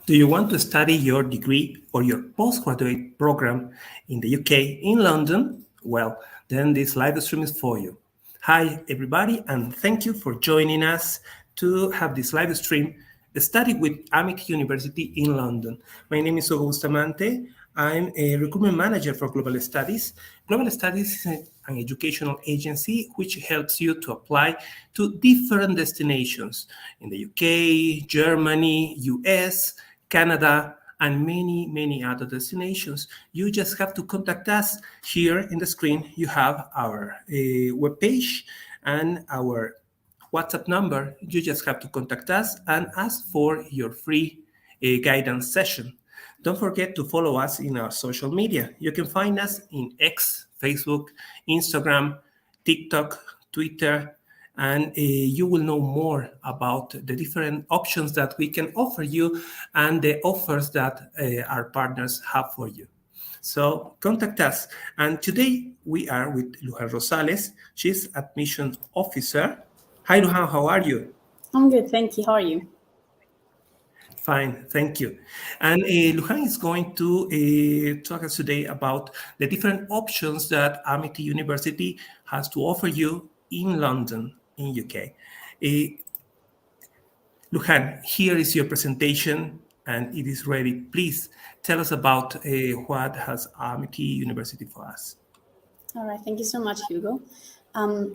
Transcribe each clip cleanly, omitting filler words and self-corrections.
Do you want to study your degree or your postgraduate program in the UK, in London? Well, then this live stream is for you. Hi, everybody, and thank you for joining us to have this live stream study with Amity University in London. My name is Hugo Bustamante. I'm a recruitment manager for Global Studies. Global Studies is an educational agency which helps you to apply to different destinations in the UK, Germany, US, Canada, and many, many other destinations. You just have to contact us. Here in the screen, you have our webpage and our WhatsApp number. You just have to contact us and ask for your free guidance session. Don't forget to follow us in our social media. You can find us in X, Facebook, Instagram, TikTok, Twitter, and you will know more about the different options that we can offer you and the offers that our partners have for you. So contact us. And today we are with Lujan Rosales. She's admission officer. Hi, Lujan, how are you? I'm good, thank you. How are you? Fine, thank you. And Lujan is going to talk us today about the different options that Amity University has to offer you in London, in UK. Lujan, here is your presentation and it is ready. Please tell us about what has Amity University for us. All right, thank you so much, Hugo.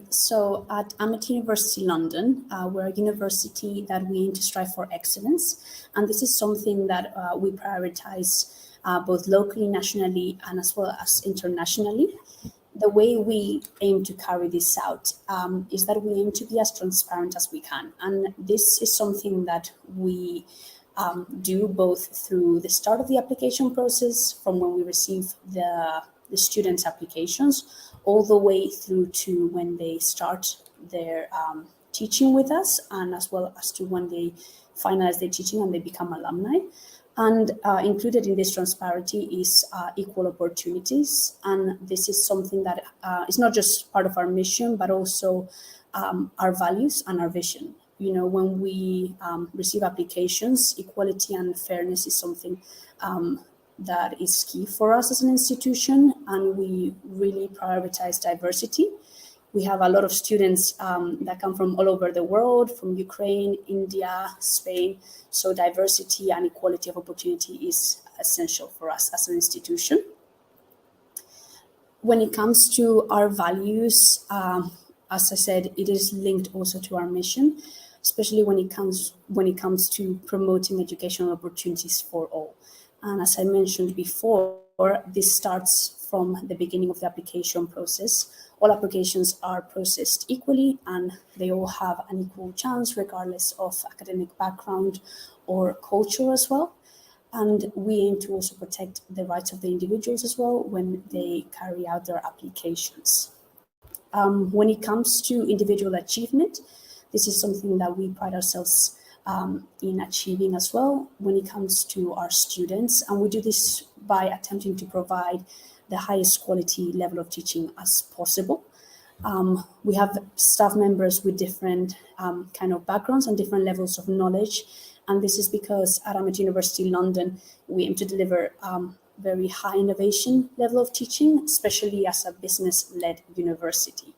So at Amity University London, we're a university that we aim to strive for excellence. And this is something that we prioritize both locally, nationally, and as well as internationally. The way we aim to carry this out is that we aim to be as transparent as we can. And this is something that we do both through the start of the application process, from when we receive the students' applications, all the way through to when they start their teaching with us, and as well as to when they finalize their teaching and they become alumni. And included in this transparency is equal opportunities. And this is something that is not just part of our mission, but also our values and our vision. You know, when we receive applications, equality and fairness is something that is key for us as an institution, and we really prioritize diversity. We have a lot of students that come from all over the world, from Ukraine, India, Spain. So diversity and equality of opportunity is essential for us as an institution. When it comes to our values, as I said, it is linked also to our mission, especially when it comes to promoting educational opportunities for all. And as I mentioned before, this starts from the beginning of the application process. All applications are processed equally and they all have an equal chance regardless of academic background or culture as well. And we aim to also protect the rights of the individuals as well when they carry out their applications. When it comes to individual achievement, this is something that we pride ourselves in achieving as well when it comes to our students. And we do this by attempting to provide the highest quality level of teaching as possible. We have staff members with different kind of backgrounds and different levels of knowledge. And this is because at Amity University London, we aim to deliver very high innovation level of teaching, especially as a business-led university.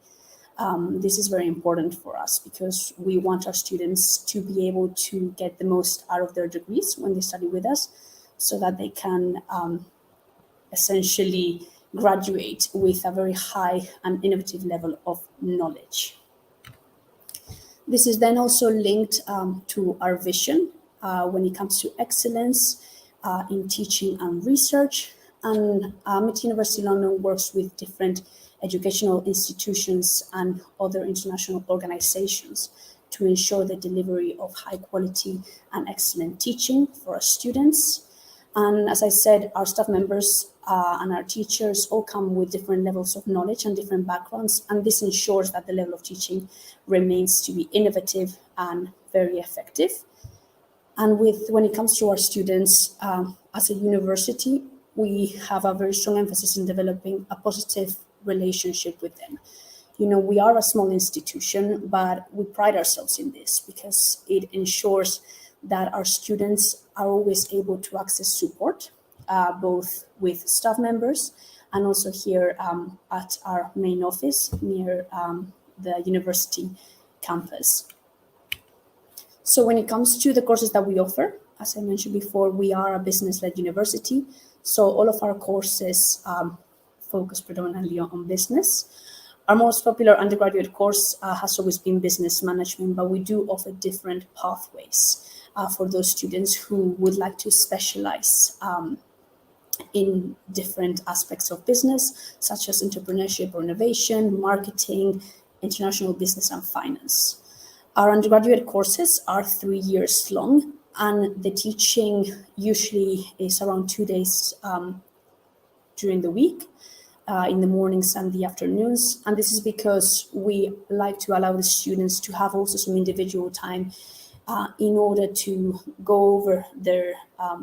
This is very important for us because we want our students to be able to get the most out of their degrees when they study with us, so that they can essentially graduate with a very high and innovative level of knowledge. This is then also linked to our vision when it comes to excellence in teaching and research. And Amity University London works with different educational institutions and other international organizations to ensure the delivery of high quality and excellent teaching for our students. And as I said, our staff members and our teachers all come with different levels of knowledge and different backgrounds, and this ensures that the level of teaching remains to be innovative and very effective. And when it comes to our students, as a university, we have a very strong emphasis in developing a positive relationship with them. You know, we are a small institution, but we pride ourselves in this because it ensures that our students are always able to access support, both with staff members and also here at our main office near the university campus. So when it comes to the courses that we offer, as I mentioned before, we are a business-led university. So all of our courses focus predominantly on business. Our most popular undergraduate course has always been business management, but we do offer different pathways for those students who would like to specialize in different aspects of business, such as entrepreneurship or innovation, marketing, international business, and finance. Our undergraduate courses are 3 years long, and the teaching usually is around 2 days during the week, in the mornings and the afternoons. And this is because we like to allow the students to have also some individual time in order to go over their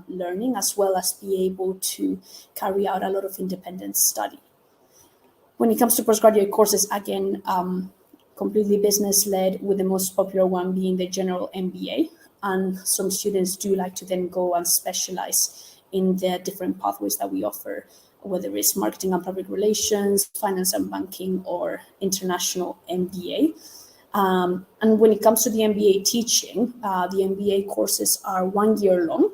learning, as well as be able to carry out a lot of independent study. When it comes to postgraduate courses, again, completely business-led, with the most popular one being the general MBA. And some students do like to then go and specialize in the different pathways that we offer, whether it's marketing and public relations, finance and banking, or international MBA. And when it comes to the MBA teaching, the MBA courses are 1 year long,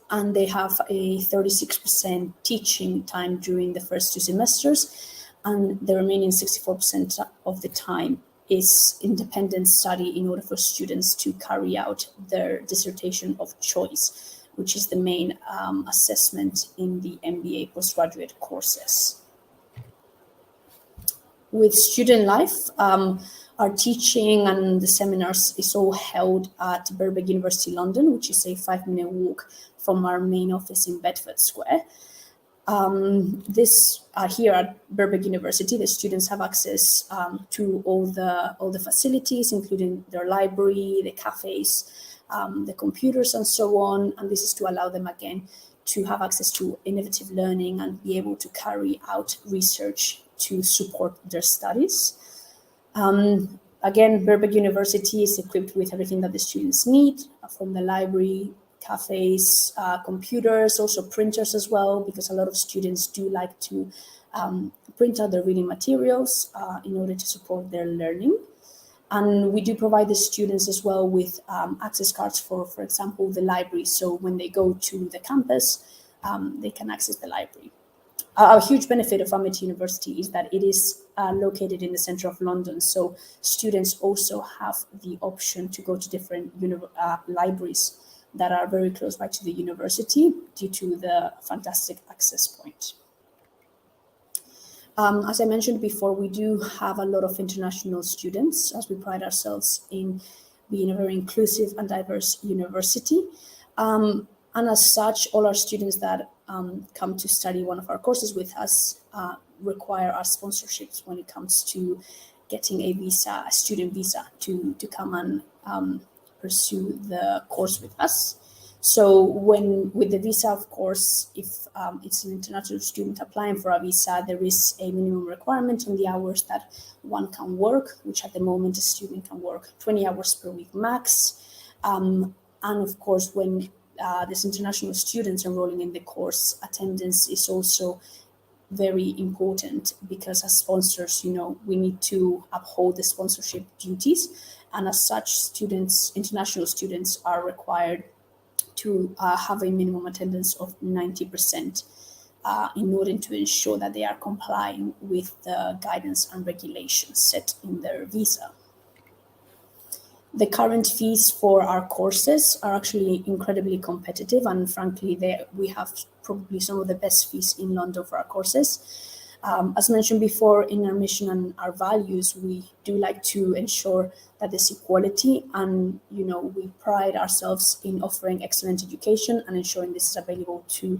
and they have a 36% teaching time during the first 2 semesters, and the remaining 64% of the time is independent study in order for students to carry out their dissertation of choice, which is the main assessment in the MBA postgraduate courses. With student life, our teaching and the seminars is all held at Birkbeck University London, which is a 5-minute walk from our main office in Bedford Square. Here at Birkbeck University, the students have access to all the facilities, including their library, the cafes, the computers, and so on. And this is to allow them, again, to have access to innovative learning and be able to carry out research to support their studies. Again, Birkbeck University is equipped with everything that the students need, from the library, cafes, computers, also printers as well, because a lot of students do like to print out their reading materials in order to support their learning. And we do provide the students as well with access cards for example, the library. So when they go to the campus, they can access the library. A huge benefit of Amity University is that it is located in the center of London. So students also have the option to go to different libraries that are very close by to the university due to the fantastic access point. As I mentioned before, we do have a lot of international students, as we pride ourselves in being a very inclusive and diverse university. And as such, all our students that come to study one of our courses with us require our sponsorships when it comes to getting a visa, a student visa, to come and pursue the course with us. So with the visa, of course, if it's an international student applying for a visa, there is a minimum requirement on the hours that one can work, which at the moment a student can work 20 hours per week max. And of course, when there's international students enrolling in the course, attendance is also very important, because as sponsors, we need to uphold the sponsorship duties. And as such, international students are required to have a minimum attendance of 90% in order to ensure that they are complying with the guidance and regulations set in their visa. The current fees for our courses are actually incredibly competitive, and frankly, we have probably some of the best fees in London for our courses. As mentioned before, in our mission and our values, we do like to ensure that there's equality, and we pride ourselves in offering excellent education and ensuring this is available to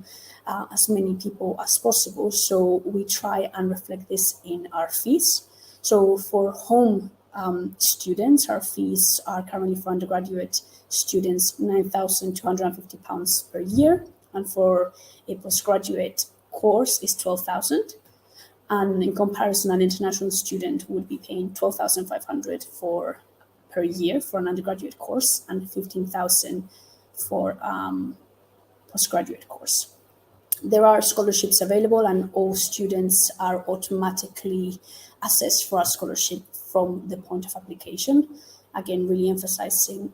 as many people as possible. So we try and reflect this in our fees. So for home students, our fees are currently for undergraduate students £9,250 per year, and for a postgraduate course is £12,000. And in comparison, an international student would be paying £12,500 per year for an undergraduate course and 15,000 for postgraduate course. There are scholarships available, and all students are automatically assessed for a scholarship from the point of application. Again, really emphasizing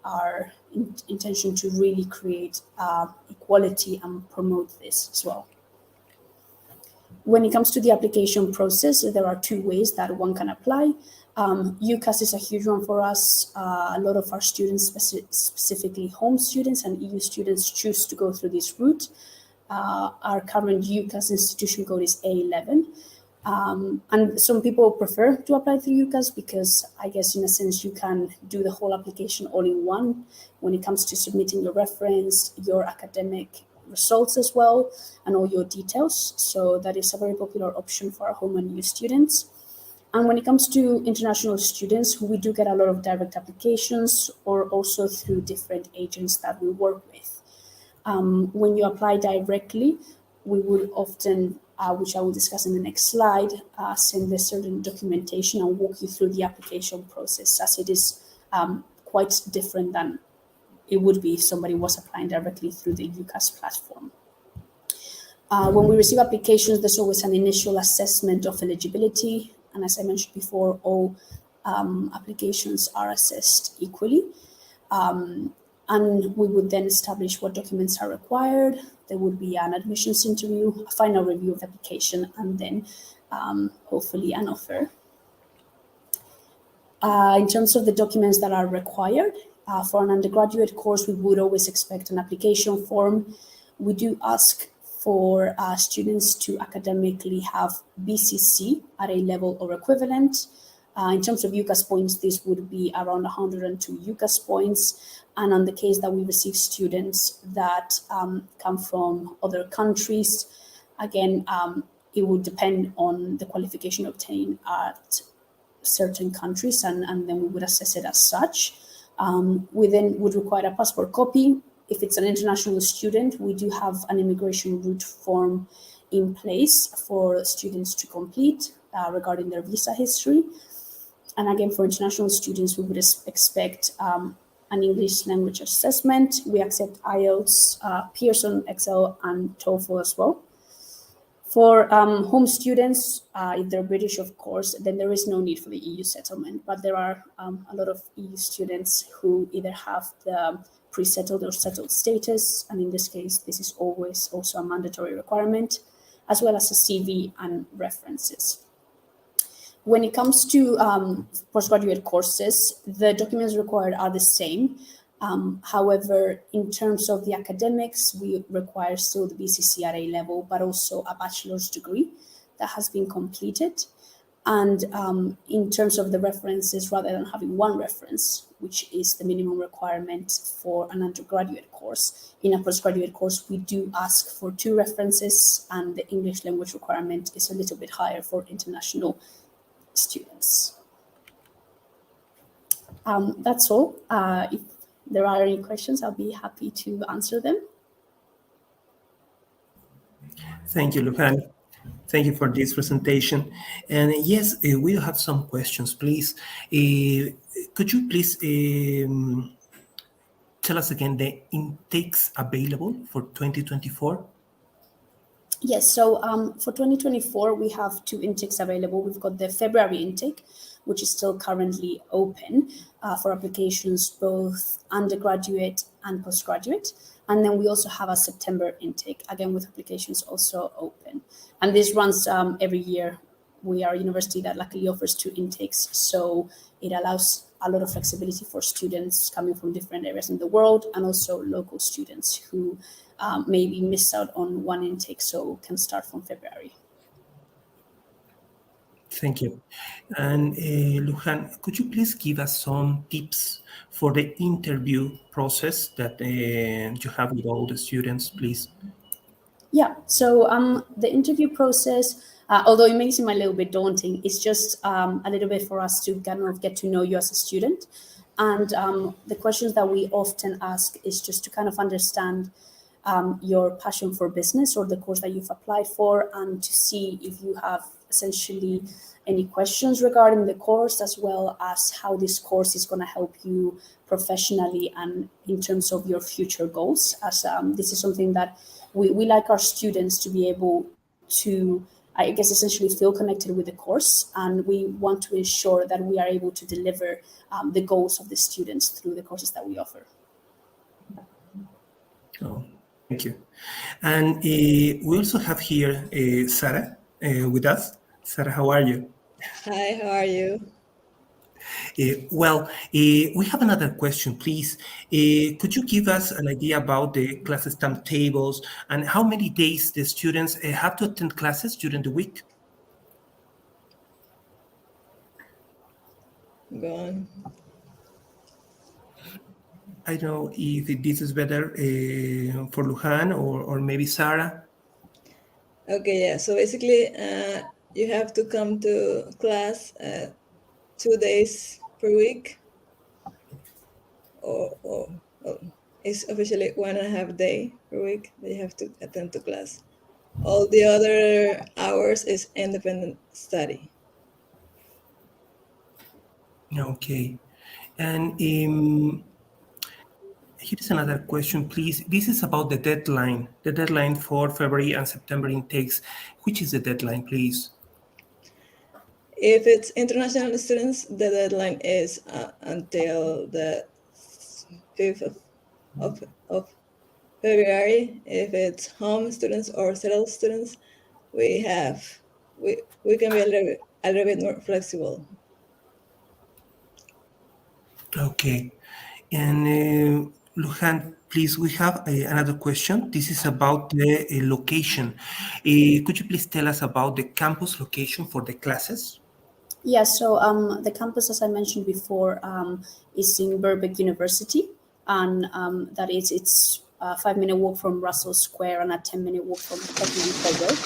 our intention to really create equality and promote this as well. When it comes to the application process, there are two ways that one can apply. UCAS is a huge one for us. A lot of our students, specifically home students and EU students, choose to go through this route. Our current UCAS institution code is A11. And some people prefer to apply through UCAS because I guess in a sense you can do the whole application all in one when it comes to submitting your reference, your academic results as well, and all your details. So that is a very popular option for our home and EU students. And when it comes to international students, we do get a lot of direct applications or also through different agents that we work with. When you apply directly, we will often, which I will discuss in the next slide, send a certain documentation and walk you through the application process, as it is quite different than it would be if somebody was applying directly through the UCAS platform. When we receive applications, there's always an initial assessment of eligibility. And as I mentioned before, all applications are assessed equally. And we would then establish what documents are required. There would be an admissions interview, a final review of the application, and then hopefully an offer. In terms of the documents that are required, for an undergraduate course, we would always expect an application form. We do ask for students to academically have BCC at A level or equivalent. In terms of UCAS points, this would be around 102 UCAS points. And on the case that we receive students that come from other countries, again, it would depend on the qualification obtained at certain countries, and then we would assess it as such. We then would require a passport copy. If it's an international student, we do have an immigration route form in place for students to complete regarding their visa history. And again, for international students, we would expect an English language assessment. We accept IELTS, Pearson, Excel, and TOEFL as well. For home students, if they're British, of course, then there is no need for the EU settlement. But there are a lot of EU students who either have the pre-settled or settled status, and in this case, this is always also a mandatory requirement, as well as a CV and references. When it comes to postgraduate courses, the documents required are the same. However, in terms of the academics, we require still the BCC at A level, but also a bachelor's degree that has been completed. And in terms of the references, rather than having one reference, which is the minimum requirement for an undergraduate course, in a postgraduate course, we do ask for 2 references, and the English language requirement is a little bit higher for international students. That's all. If there are any questions, I'll be happy to answer them. Thank you, Lujan. Thank you for this presentation. And yes, we'll have some questions, please. Could you please tell us again the intakes available for 2024? Yes, so for 2024, we have 2 intakes available. We've got the February intake, which is still currently open for applications, both undergraduate and postgraduate. And then we also have a September intake, again, with applications also open. And this runs every year. We are a university that luckily offers 2 intakes, so it allows a lot of flexibility for students coming from different areas in the world, and also local students who maybe missed out on one intake, so can start from February. Thank you. And Lujan, could you please give us some tips for the interview process that you have with all the students, please? Yeah, so the interview process, although it may seem a little bit daunting, it's just a little bit for us to kind of get to know you as a student. And the questions that we often ask is just to kind of understand your passion for business or the course that you've applied for, and to see if you have essentially any questions regarding the course, as well as how this course is going to help you professionally and in terms of your future goals, as this is something that we like our students to be able to, I guess, essentially feel connected with the course, and we want to ensure that we are able to deliver the goals of the students through the courses that we offer. Oh, thank you. And we also have here Sarah with us. Sarah, how are you? Hi, how are you? We have another question, please. Could you give us an idea about the classes timetables and how many days the students have to attend classes during the week? Go on. I don't know if this is better for Lujan or maybe Sarah. Okay, yeah. So basically, you have to come to class 2 days per week, or it's officially 1.5 day per week that you have to attend to class. All the other hours is independent study. Okay. And here's another question, please. This is about the deadline for February and September intakes. Which is the deadline, please? If it's international students, the deadline is until the 5th of February. If it's home students or settled students, we can be a little bit more flexible. Okay. And Lujan, please, we have another question. This is about the location. Could you please tell us about the campus location for the classes? Yeah, so the campus, as I mentioned before, is in Birkbeck University, and that is, it's a 5-minute walk from Russell Square and a 10-minute walk from Road.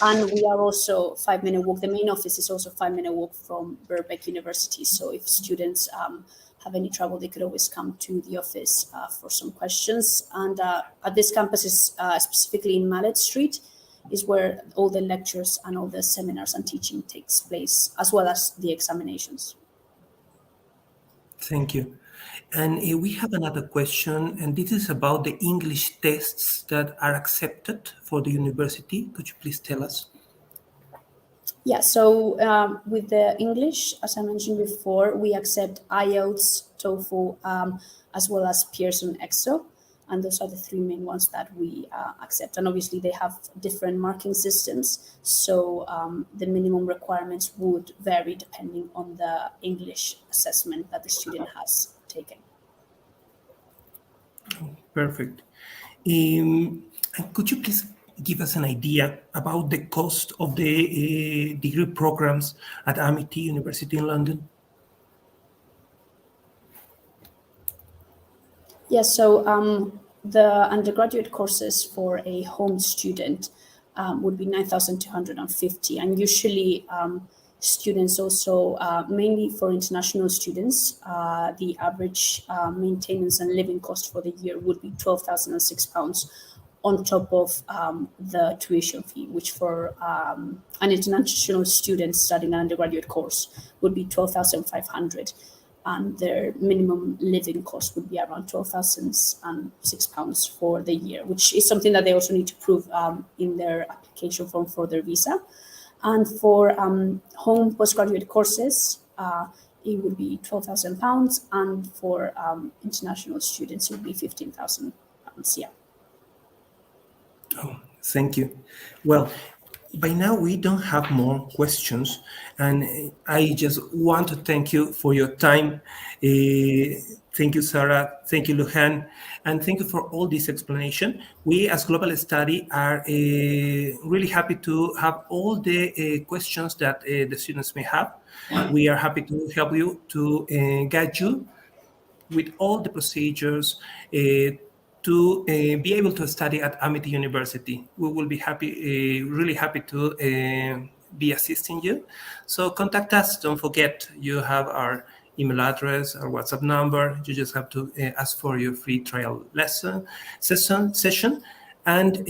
And we are also 5-minute walk. The main office is also 5-minute walk from Birkbeck University. So if students have any trouble, they could always come to the office for some questions. And at this campus is specifically in Mallet Street, is where all the lectures and all the seminars and teaching takes place, as well as the examinations. Thank you. And we have another question, and this is about the English tests that are accepted for the university. Could you please tell us? Yeah, so with the English, as I mentioned before, we accept IELTS, TOEFL, as well as Pearson EXO. And those are the 3 main ones that we accept. And obviously they have different marking systems. So the minimum requirements would vary depending on the English assessment that the student has taken. Oh, perfect. And could you please give us an idea about the cost of the degree programs at Amity University in London? Yeah, so the undergraduate courses for a home student would be 9,250, and usually students also, mainly for international students, the average maintenance and living cost for the year would be £12,006 on top of the tuition fee, which for an international student studying an undergraduate course would be 12,500. And their minimum living cost would be around £12,006 for the year, which is something that they also need to prove in their application form for their visa. And for home postgraduate courses, it would be £12,000, and for international students, it would be £15,000. Yeah. Oh, thank you. Well, by now we don't have more questions, and I just want to thank you for your time. Thank you, Sarah. Thank you, Lujan, and thank you for all this explanation. We, as Global Study, are really happy to have all the questions that the students may have. We are happy to help you, to guide you with all the procedures to be able to study at Amity University. We will be happy, really happy to be assisting you. So contact us. Don't forget, you have our email address, our WhatsApp number. You just have to ask for your free trial session. And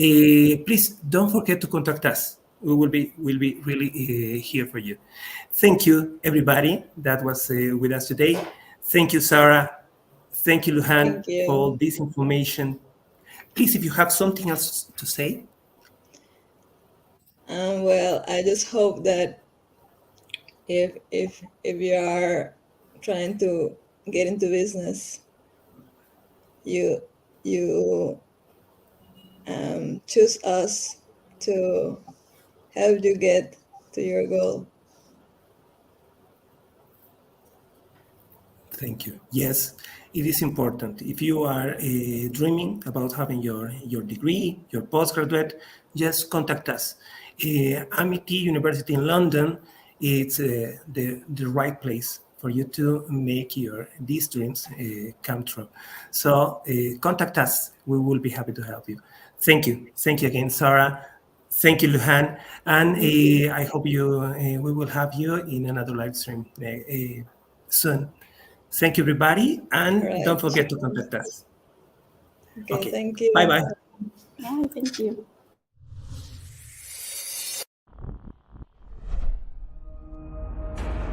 please don't forget to contact us. we will be really here for you. Thank you, everybody that was with us today. Thank you, Sarah. Thank you, Lujan, Thank you. for all this information. Please, if you have something else to say. Well, I just hope that if you are trying to get into business, you choose us to help you get to your goal. Thank you. Yes, it is important. If you are dreaming about having your degree, your postgraduate, just contact us. Amity University in London, it's the right place for you to make these dreams come true. So contact us. We will be happy to help you. Thank you. Thank you again, Sarah. Thank you, Lujan. And I hope we will have you in another live stream soon. Thank you, everybody, and Right. don't forget to contact us. Okay, thank you. Bye-bye. Bye, thank you.